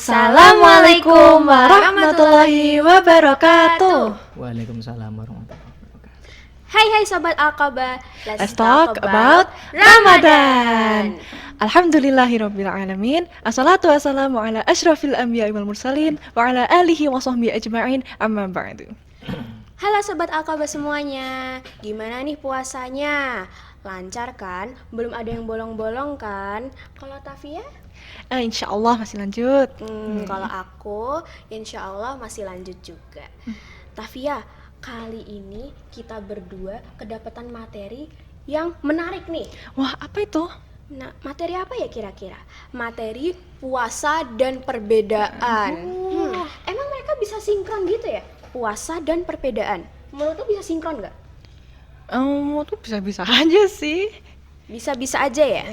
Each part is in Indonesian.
Assalamualaikum warahmatullahi wabarakatuh. Waalaikumsalam warahmatullahi wabarakatuh. Hai Sobat Aqaba, Let's talk about Ramadan. Alhamdulillahirabbil alamin. Assalatu wassalamu ala asyrafil anbiya'i wal mursalin wa ala alihi wa sahbihi ajma'in. Amma ba'du. Halo Sobat Aqaba semuanya. Gimana nih puasanya? Lancar kan? Belum ada yang bolong-bolong kan? Kalau Tafia? Insyaallah masih lanjut. Kalau aku, insyaallah masih lanjut juga. Tafia, kali ini kita berdua kedapatan materi yang menarik nih. Wah, apa itu? Nah, materi apa ya kira-kira? Materi puasa dan perbedaan. Emang mereka bisa sinkron gitu ya? Puasa dan perbedaan. Menurut lo bisa sinkron nggak? Tuh bisa-bisa aja sih. Bisa-bisa aja ya?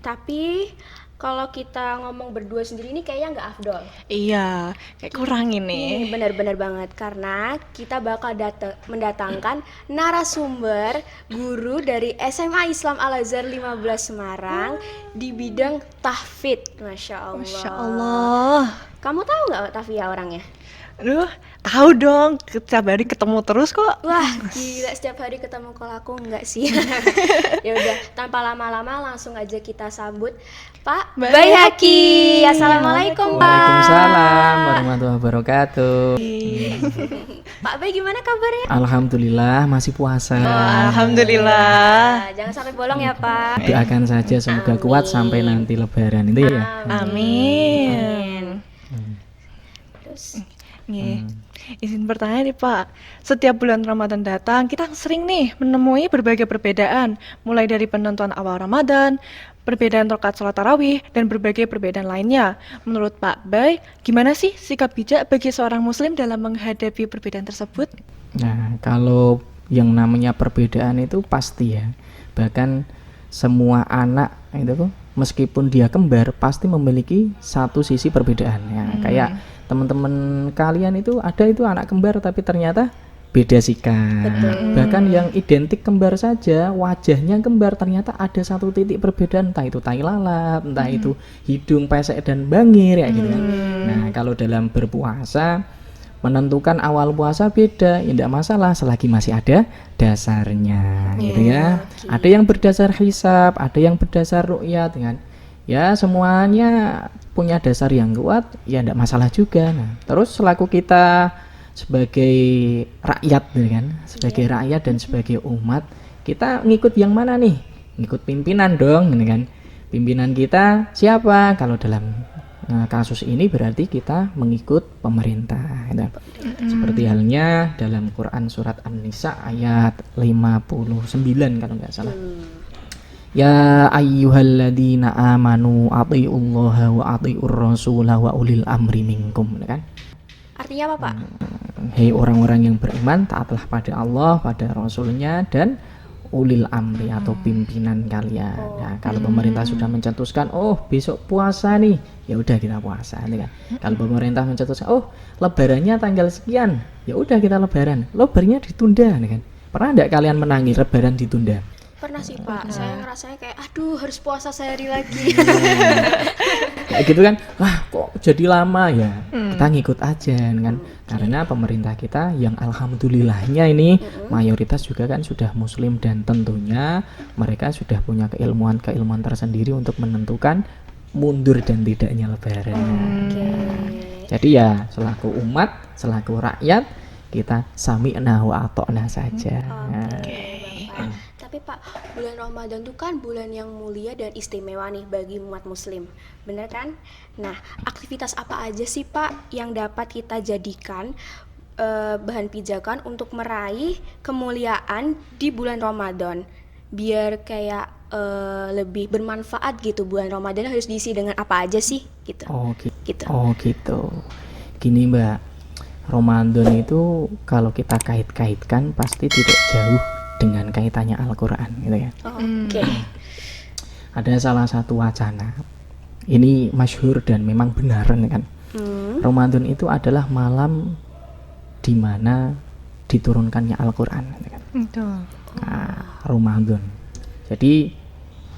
Tapi kalau kita ngomong berdua sendiri ini kayaknya nggak afdol. Iya, kayak kurang ini. Benar-benar banget, karena kita bakal mendatangkan narasumber guru dari SMA Islam Al-Azhar 15 Semarang di bidang tahfidz. Masya Allah. Masya Allah. Kamu tahu nggak Tafia orangnya? Aduh, tahu dong. Setiap hari ketemu terus kok. Wah, gila, setiap hari ketemu. Kalau aku enggak sih. Ya udah, tanpa lama-lama langsung aja kita sambut Pak Baihaqi. Assalamualaikum Pak. Waalaikumsalam warahmatullahi wabarakatuh. Pak Bay, gimana kabarnya? Alhamdulillah masih puasa. Alhamdulillah. Jangan sampai bolong ya Pak. Doakan saja semoga kuat sampai nanti Lebaran itu ya. Amin. Terus Izin bertanya nih Pak, setiap bulan Ramadan datang kita sering nih menemui berbagai perbedaan, mulai dari penentuan awal Ramadan, perbedaan rakaat sholat tarawih, dan berbagai perbedaan lainnya. Menurut Pak Bay, gimana sih sikap bijak bagi seorang muslim dalam menghadapi perbedaan tersebut? Nah, kalau yang namanya perbedaan itu pasti ya. Bahkan semua anak itu meskipun dia kembar pasti memiliki satu sisi perbedaan ya. Kayak teman-teman kalian itu ada itu anak kembar tapi ternyata beda sikap. Bahkan yang identik kembar saja wajahnya kembar ternyata ada satu titik perbedaan, entah itu tai lalat, entah itu hidung pesek dan bangir ya gitu kan. Nah, kalau dalam berpuasa menentukan awal puasa beda, ya tidak masalah selagi masih ada dasarnya gitu ya. Ada yang berdasar hisab, ada yang berdasar ru'yat kan. Ya semuanya punya dasar yang kuat, ya tidak masalah juga. Nah, terus selaku kita sebagai rakyat kan, sebagai rakyat dan sebagai umat, kita ngikut yang mana nih? Ngikut pimpinan dong, kan? Pimpinan kita siapa? Kalau dalam kasus ini berarti kita mengikut pemerintah. Gitu. Seperti halnya dalam Quran surat An-Nisa ayat 59 kalau nggak salah. Ya ayyuhalladzina amanu athi'ullaha wa athi'ur rasula wa ulil amri minkum, kan? Artinya apa Pak? Hei orang-orang yang beriman, taatlah pada Allah, pada Rasulnya dan ulil amri atau pimpinan kalian. Nah, kalau pemerintah sudah mencetuskan, oh besok puasa nih, ya udah kita puasa, kan? Kalau pemerintah mencetuskan, oh lebarannya tanggal sekian, ya udah kita lebaran. Lebarannya ditunda, kan? Pernah enggak kalian menangis lebaran ditunda? Pernah sih Pak, saya ngerasanya kayak aduh harus puasa sehari lagi. Kayak gitu kan, wah kok jadi lama ya. Kita ngikut aja kan, karena pemerintah kita yang alhamdulillahnya ini mayoritas juga kan sudah muslim dan tentunya mereka sudah punya keilmuan tersendiri untuk menentukan mundur dan tidaknya lebaran. Jadi ya selaku umat, selaku rakyat kita sami'na wa ata'na saja. Tapi Pak, bulan Ramadan itu kan bulan yang mulia dan istimewa nih bagi umat muslim, bener kan? Nah, aktivitas apa aja sih Pak yang dapat kita jadikan bahan pijakan untuk meraih kemuliaan di bulan Ramadan? Biar kayak lebih bermanfaat gitu, bulan Ramadan harus diisi dengan apa aja sih? Gitu. Oh gitu. Gini Mbak, Ramadan itu kalau kita kait-kaitkan pasti tidak jauh dengan kaitannya Al-Quran gitu ya. Ada salah satu wacana, ini masyhur dan memang benar kan. Ramadan itu adalah malam di mana diturunkannya Al-Quran gitu kan. Nah, Ramadan. Jadi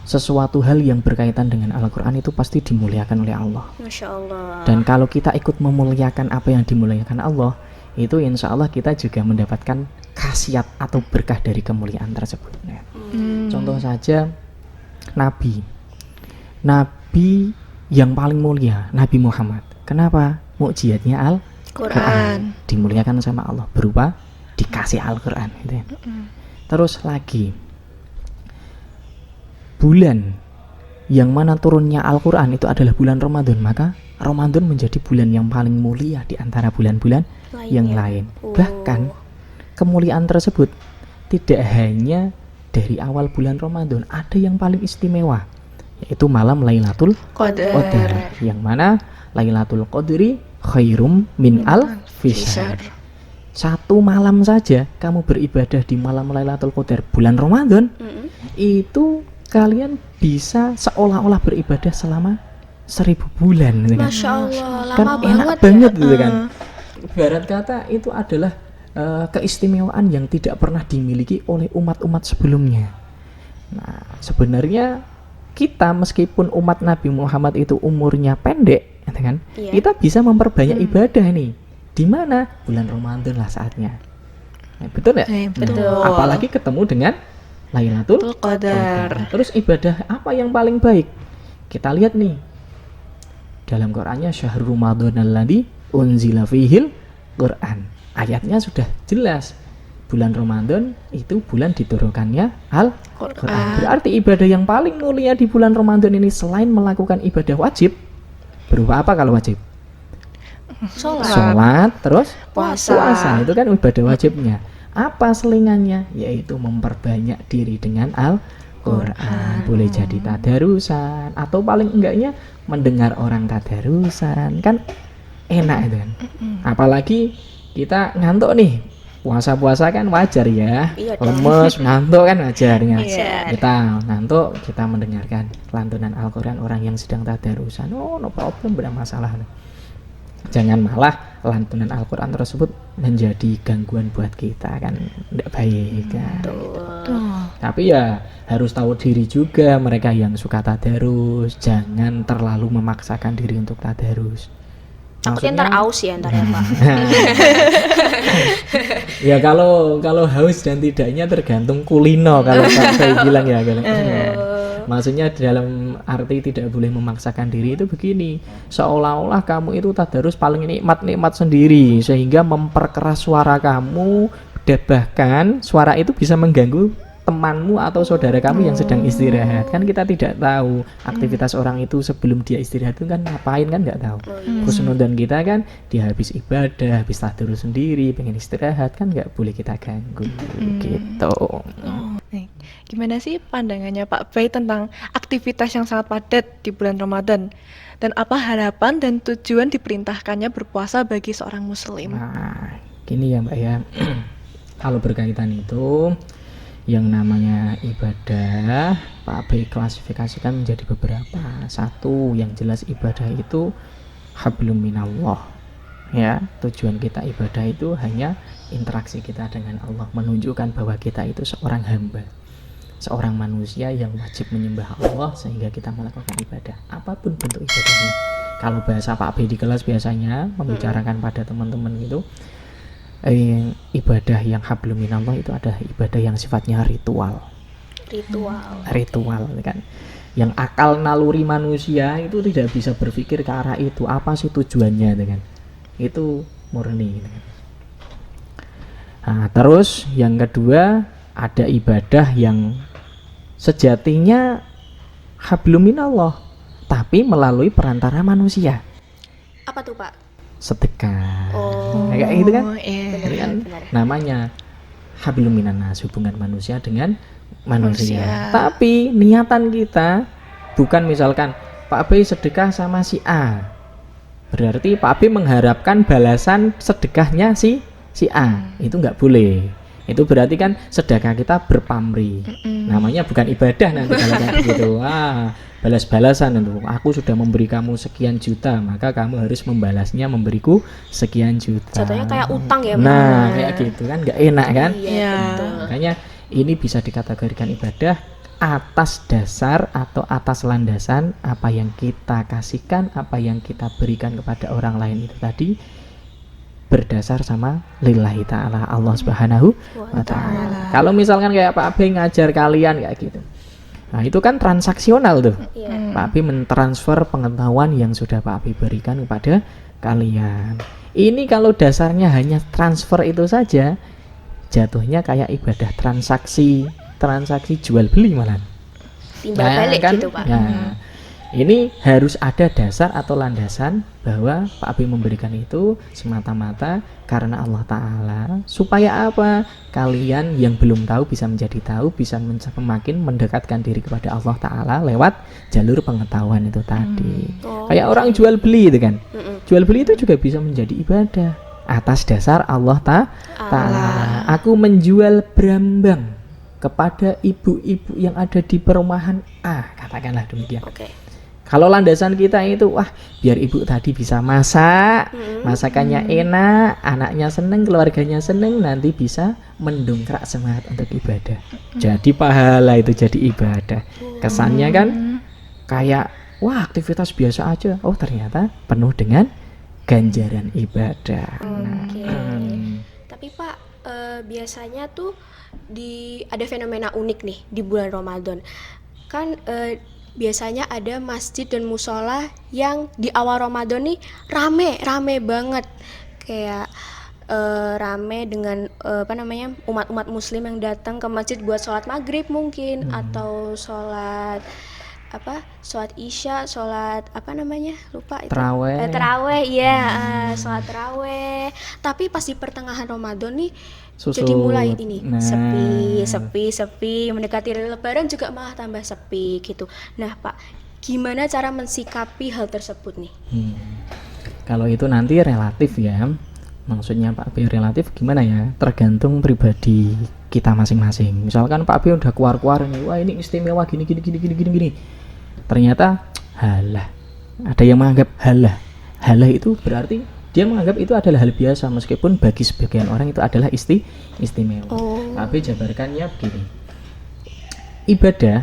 sesuatu hal yang berkaitan dengan Al-Quran itu pasti dimuliakan oleh Allah. Masya Allah. Dan kalau kita ikut memuliakan apa yang dimuliakan Allah, itu insya Allah kita juga mendapatkan khasiat atau berkah dari kemuliaan tersebut. Ya. Contoh saja Nabi yang paling mulia, Nabi Muhammad. Kenapa? Mukjizatnya Al-Quran dimuliakan sama Allah berupa dikasih Al-Quran gitu ya. Terus lagi bulan yang mana turunnya Al-Quran itu adalah bulan Ramadan, maka Ramadan menjadi bulan yang paling mulia di antara bulan-bulan yang lain. Bahkan kemuliaan tersebut tidak hanya dari awal bulan Ramadan, ada yang paling istimewa, yaitu malam Lailatul Qadar, yang mana Lailatul Qadri khairum min al-fishr. Satu malam saja kamu beribadah di malam Lailatul Qadar bulan Ramadan, itu kalian bisa seolah-olah beribadah selama 1000 bulan gitu kan. Masya Allah, Kan lama enak banget banget ya. gitu kan. Ibarat kata itu adalah keistimewaan yang tidak pernah dimiliki oleh umat-umat sebelumnya. Nah, sebenarnya kita meskipun umat Nabi Muhammad itu umurnya pendek, gitu kan, kita bisa memperbanyak ibadah nih. Di mana? Bulan Ramadan lah saatnya. Nah, betul nggak? Betul. Apalagi ketemu dengan Lailatul Qadar. Terus ibadah apa yang paling baik? Kita lihat nih dalam Qur'annya, syahrul Ramadan alladzi unzila fihil Qur'an. Ayatnya sudah jelas. Bulan Ramadan itu bulan diturunkannya Al-Qur'an. Berarti ibadah yang paling mulia di bulan Ramadan ini selain melakukan ibadah wajib, berupa apa kalau wajib? Sholat, terus puasa. Itu kan ibadah wajibnya. Apa selingannya? Yaitu memperbanyak diri dengan Al-Quran. Boleh jadi tadarusan, atau paling enggaknya mendengar orang tadarusan. Kan enak itu kan. Apalagi kita ngantuk nih, puasa-puasa kan wajar ya. Lemes, ngantuk kan wajar ya. Kita ngantuk, kita mendengarkan lantunan Al-Quran orang yang sedang tadarusan. Oh, no problem, tidak masalah. Jangan malah lantunan Al-Quran tersebut menjadi gangguan buat kita, kan tidak baik kan. Tapi ya harus tahu diri juga mereka yang suka tadarus, jangan terlalu memaksakan diri untuk tadarus. Takutnya ntar aus ya ntar ya Pak. Ya kalau haus dan tidaknya tergantung kulino kalau saya bilang ya. Maksudnya dalam arti tidak boleh memaksakan diri itu begini, seolah-olah kamu itu tadarus paling nikmat sendiri sehingga memperkeras suara kamu, dan bahkan suara itu bisa mengganggu temanmu atau saudara kamu yang sedang istirahat. Kan kita tidak tahu aktivitas orang itu sebelum dia istirahat itu kan ngapain, kan nggak tahu. Khusnudzon kita kan dia habis ibadah, habis tadarus sendiri, pengen istirahat, kan nggak boleh kita ganggu gitu. Gimana sih pandangannya Pak Bay tentang aktivitas yang sangat padat di bulan Ramadan? Dan apa harapan dan tujuan diperintahkannya berpuasa bagi seorang muslim? Nah, gini ya Mbak ya. Kalau berkaitan itu, yang namanya ibadah, Pak Bay klasifikasikan menjadi beberapa. Satu, yang jelas ibadah itu hablum minallah. Ya, tujuan kita ibadah itu hanya interaksi kita dengan Allah, menunjukkan bahwa kita itu seorang hamba, seorang manusia yang wajib menyembah Allah sehingga kita melakukan ibadah, apapun bentuk ibadahnya. Kalau bahasa Pak B di kelas biasanya membicarakan pada teman-teman gitu, ibadah yang hablum minallah itu adalah ibadah yang sifatnya ritual kan, yang akal naluri manusia itu tidak bisa berpikir ke arah itu, apa sih tujuannya dengan itu murni gitu. Nah, terus yang kedua ada ibadah yang sejatinya hablum minallah tapi melalui perantara manusia. Apa tuh Pak? Sedekah. Kayak gitu kan? Jadi kan namanya hablum minannas, hubungan manusia dengan manusia. Tapi niatan kita bukan misalkan Pak B sedekah sama si A, berarti Pak B mengharapkan balasan sedekahnya si A. Itu nggak boleh. Itu berarti kan sedekah kita berpamrih. Namanya bukan ibadah nanti kalau kayak gitu. Balas-balasan itu. Aku sudah memberi kamu sekian juta, maka kamu harus membalasnya memberiku sekian juta. Jatuhnya kayak utang ya. Nah, kayak gitu kan nggak enak kan? Iya. Makanya ini bisa dikategorikan ibadah atas dasar atau atas landasan apa yang kita kasihkan, apa yang kita berikan kepada orang lain itu tadi berdasar sama lillahi ta'ala, Allah subhanahu wa ta'ala. Kalau misalkan kayak Pak Abi ngajar kalian kayak gitu, nah itu kan transaksional tuh. Iya. Pak Abi mentransfer pengetahuan yang sudah Pak Abi berikan kepada kalian. Ini kalau dasarnya hanya transfer itu saja, jatuhnya kayak ibadah transaksi jual beli malah. Timbal balik kan? gitu Pak. Nah, ini harus ada dasar atau landasan bahwa Pak Abi memberikan itu semata-mata karena Allah Ta'ala, supaya apa? Kalian yang belum tahu bisa menjadi tahu, bisa semakin mendekatkan diri kepada Allah Ta'ala lewat jalur pengetahuan itu tadi. Kayak orang jual beli itu kan, jual beli itu juga bisa menjadi ibadah atas dasar Allah Ta'ala. Aku menjual brambang kepada ibu-ibu yang ada di perumahan A, katakanlah demikian. Oke. Kalau landasan kita itu, wah biar ibu tadi bisa masak, masakannya enak, anaknya seneng, keluarganya seneng, nanti bisa mendongkrak semangat untuk ibadah. Jadi pahala itu jadi ibadah. Kesannya kan kayak, wah aktivitas biasa aja, oh ternyata penuh dengan ganjaran ibadah. Oke. Tapi Pak, biasanya tuh ada fenomena unik nih di bulan Ramadan. Kan biasanya ada masjid dan musola yang di awal Ramadan nih rame banget. Kayak rame dengan umat-umat muslim yang datang ke masjid buat sholat maghrib mungkin, atau sholat isya, sholat lupa itu, terawih ya, sholat terawih. Tapi pas di pertengahan Ramadan nih jadi mulai ini sepi, mendekati lebaran juga malah tambah sepi gitu. Nah Pak, gimana cara mensikapi hal tersebut nih? Kalau itu nanti relatif ya, maksudnya Pak Abi relatif gimana ya, tergantung pribadi kita masing-masing. Misalkan Pak Abi udah keluar nih, wah ini istimewa gini, ternyata halah, ada yang menganggap halah itu berarti dia menganggap itu adalah hal biasa, meskipun bagi sebagian orang itu adalah istimewa. Pak Abi jabarkannya begini, ibadah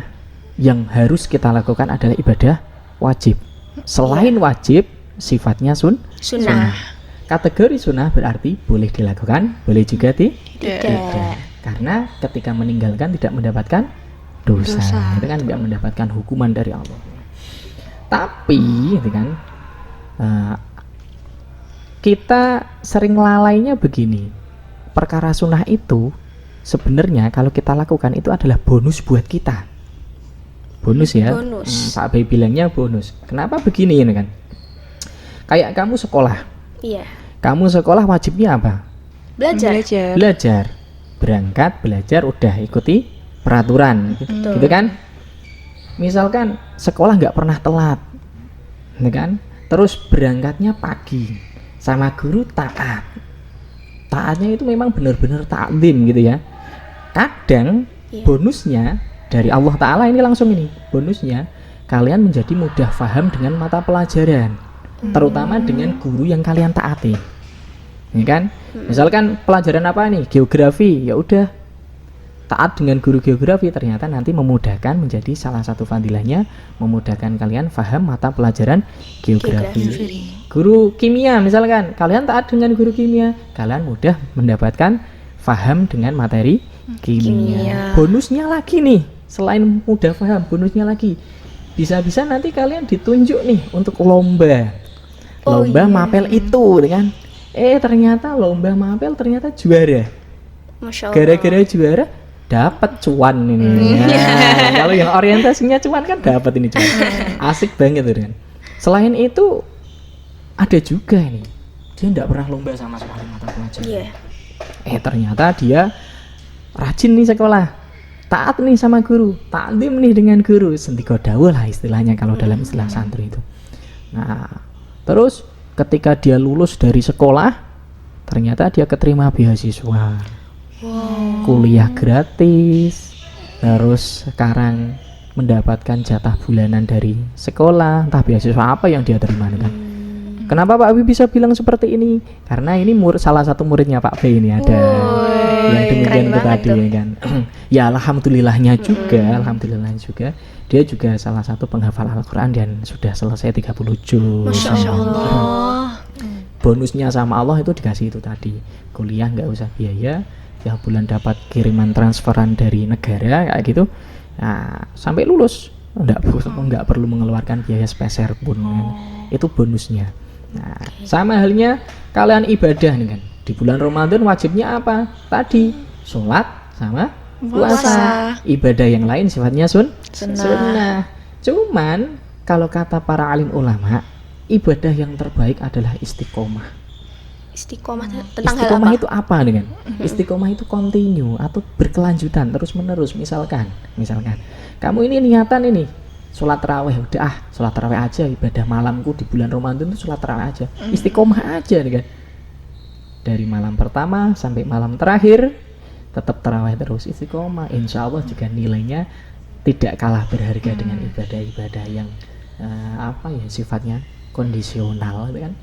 yang harus kita lakukan adalah ibadah wajib. Selain wajib, sifatnya sunnah. Kategori sunnah berarti boleh dilakukan, boleh juga tidak. Karena ketika meninggalkan tidak mendapatkan dosa. Itu kan tidak mendapatkan hukuman dari Allah. Tapi itu kan kita sering lalainya begini. Perkara sunnah itu sebenarnya kalau kita lakukan itu adalah bonus buat kita. Bonus ya. Pak Bay bilangnya bonus. Kenapa begini ini kan? Kayak kamu sekolah. Iya. Kamu sekolah wajibnya apa? Belajar. Berangkat, belajar, udah ikuti peraturan. Gitu kan? Misalkan sekolah nggak pernah telat. Gitu kan? Terus berangkatnya pagi. Sama guru taatnya itu memang benar-benar taklim gitu ya. Kadang bonusnya dari Allah Ta'ala ini langsung ini, bonusnya kalian menjadi mudah paham dengan mata pelajaran, terutama dengan guru yang kalian taati. Ini kan, misalkan pelajaran apa nih, geografi, ya udah taat dengan guru geografi, ternyata nanti memudahkan, menjadi salah satu fadilahnya memudahkan kalian paham mata pelajaran geografi. Guru kimia misalkan, kalian taat dengan guru kimia, kalian mudah mendapatkan paham dengan materi kimia. Bonusnya lagi nih, selain mudah paham, bonusnya lagi bisa-bisa nanti kalian ditunjuk nih untuk lomba mapel itu kan. Ternyata lomba mapel ternyata juara. Masya Allah. Gara-gara juara dapat cuan ini. Kalau yang orientasinya cuan kan dapat ini cuan. Asik banget tuh kan. Selain itu ada juga ini, dia tidak pernah lomba sama sekali mata pelajaran. Ternyata dia rajin nih sekolah, taat nih sama guru, taklim nih dengan guru, sentiko dawuh lah istilahnya kalau dalam istilah santri itu. Nah, terus ketika dia lulus dari sekolah, ternyata dia keterima beasiswa, kuliah gratis, terus sekarang mendapatkan jatah bulanan dari sekolah, entah beasiswa apa yang dia terima kan. Kenapa Pak B bisa bilang seperti ini? Karena ini salah satu muridnya Pak B ini ada yang demikian keren itu banget tadi tuh. ya kan. Ya alhamdulillahnya juga dia juga salah satu penghafal Al-Qur'an dan sudah selesai 30 juz. Masya Allah. Bonusnya sama Allah itu dikasih itu tadi, kuliah nggak usah biaya, tiap bulan dapat kiriman transferan dari negara kayak gitu. Nah, sampai lulus nggak perlu mengeluarkan biaya sepeser pun kan. Itu bonusnya. Nah, sama halnya kalian ibadah nih kan, di bulan Ramadan wajibnya apa tadi? Sholat sama puasa. Ibadah yang lain sifatnya sunnah. Cuman kalau kata para alim ulama, ibadah yang terbaik adalah istiqomah. Istiqomah tentang hal Istiqomah apa? itu apa dengan? Istiqomah itu continue atau berkelanjutan terus menerus. Misalkan kamu ini niatan ini sholat tarawih, udah sholat tarawih aja, ibadah malamku di bulan Ramadan itu sholat tarawih aja, istiqomah aja nih kan. Dari malam pertama sampai malam terakhir tetap tarawih terus, istiqomah. Insya Allah juga nilainya tidak kalah berharga dengan ibadah-ibadah yang sifatnya kondisional gitu kan.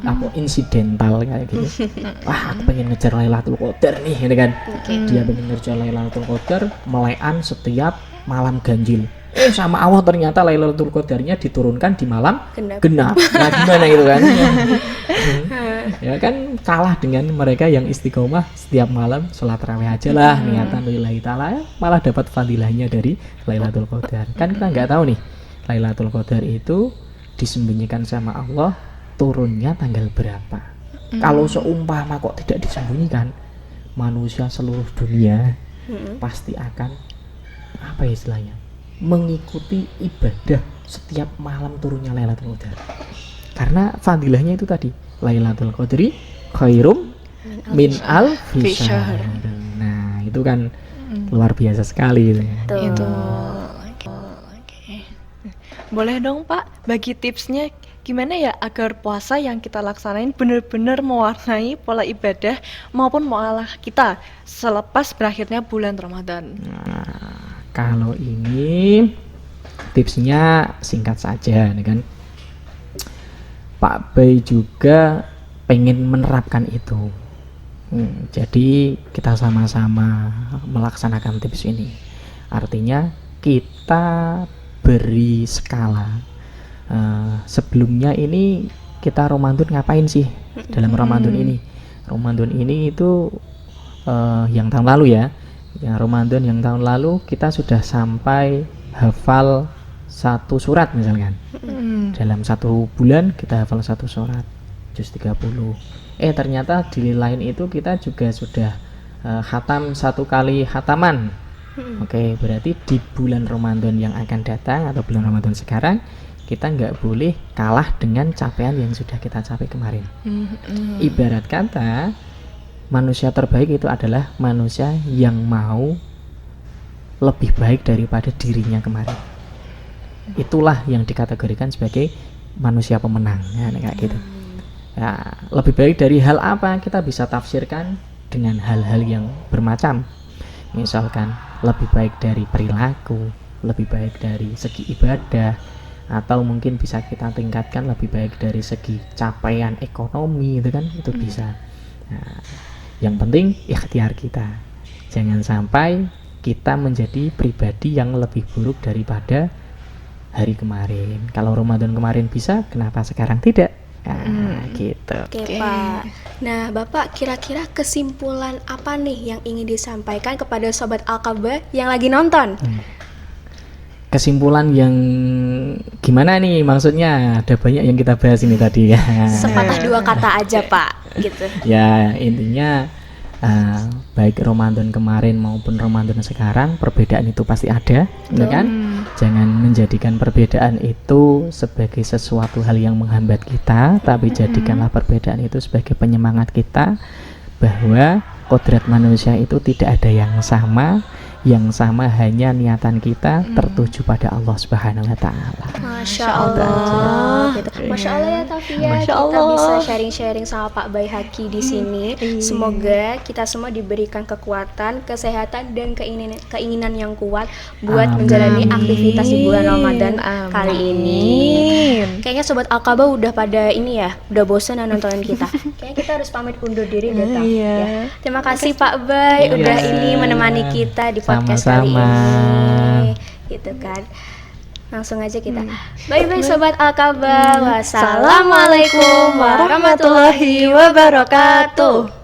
Apa insidental kayak gitu. Wah, aku pengen ngejar Lailatul Qadar nih gitu kan. Dia pengen ngejar Lailatul Qadar, melekan setiap malam ganjil. Sama Allah ternyata Lailatul Qadarnya diturunkan di malam genap. Nah, gimana gitu kan? Ya kan kalah dengan mereka yang istiqomah setiap malam sholat tarawih aja lah, niatan lillahi ta'ala, malah dapat fadilahnya dari Lailatul Qadar. Kan kita nggak tahu nih Lailatul Qadar itu disembunyikan sama Allah turunnya tanggal berapa. Kalau seumpama kok tidak disembunyikan, manusia seluruh dunia pasti akan istilahnya mengikuti ibadah setiap malam turunnya Lailatul Qadar. Karena fadilahnya itu tadi, Lailatul Qadri khairum min alfi syahr. Nah, itu kan luar biasa sekali itu. Itu. Oke. Boleh dong Pak, bagi tipsnya gimana ya agar puasa yang kita laksanain benar-benar mewarnai pola ibadah maupun muamalah kita selepas berakhirnya bulan Ramadan. Nah, kalau ini tipsnya singkat saja nih kan. Pak Bay juga pengen menerapkan itu. Jadi kita sama-sama melaksanakan tips ini. Artinya kita beri skala. Sebelumnya ini kita Ramadan ngapain sih dalam Ramadan ini? Ramadan ini itu yang tahun lalu ya. Ramadan yang tahun lalu kita sudah sampai hafal satu surat misalkan. Dalam satu bulan kita hafal satu surat, juz 30. Ternyata di lain itu kita juga sudah khatam satu kali khataman. Oke, berarti di bulan Ramadan yang akan datang atau bulan Ramadan sekarang kita nggak boleh kalah dengan capaian yang sudah kita capai kemarin. Ibarat kata manusia terbaik itu adalah manusia yang mau lebih baik daripada dirinya kemarin. Itulah yang dikategorikan sebagai manusia pemenang ya, kayak gitu. Ya, lebih baik dari hal apa kita bisa tafsirkan dengan hal-hal yang bermacam. Misalkan lebih baik dari perilaku, lebih baik dari segi ibadah, atau mungkin bisa kita tingkatkan lebih baik dari segi capaian ekonomi, itu kan itu bisa. Nah, yang penting ikhtiar kita, jangan sampai kita menjadi pribadi yang lebih buruk daripada hari kemarin. Kalau Ramadan kemarin bisa, kenapa sekarang tidak? Gitu. Oke, Pak. Nah, Bapak kira-kira kesimpulan apa nih yang ingin disampaikan kepada Sobat Al-Kabah yang lagi nonton? Kesimpulan yang gimana nih maksudnya? Ada banyak yang kita bahas ini tadi ya. Sepatah dua kata aja, Pak, gitu. Ya, intinya baik Ramadan kemarin maupun Ramadan sekarang, perbedaan itu pasti ada, ya kan? Jangan menjadikan perbedaan itu sebagai sesuatu hal yang menghambat kita, tapi jadikanlah perbedaan itu sebagai penyemangat kita bahwa kodrat manusia itu tidak ada yang sama, yang sama, hanya niatan kita tertuju pada Allah Subhanahu wa taala. Masya Allah, gitu. Masya Allah ya Tafia, Masya kita Allah. bisa sharing-sharing sama Pak Baihaqi di sini. Semoga kita semua diberikan kekuatan, kesehatan, dan keinginan yang kuat buat Amin. menjalani aktivitas di bulan Ramadan kali ini. Amin. Kayaknya Sobat Aqabah udah pada ini ya, udah bosan nontonin kita. Kayaknya kita harus pamit undur diri deh, Taf, Iya. ya. Terima kasih Pak Bay Iya. udah ini menemani kita di podcast kali Sama-sama. ini. Gitu kan. Langsung aja kita. Bye-bye Sobat Aqabah. Wassalamualaikum warahmatullahi wabarakatuh.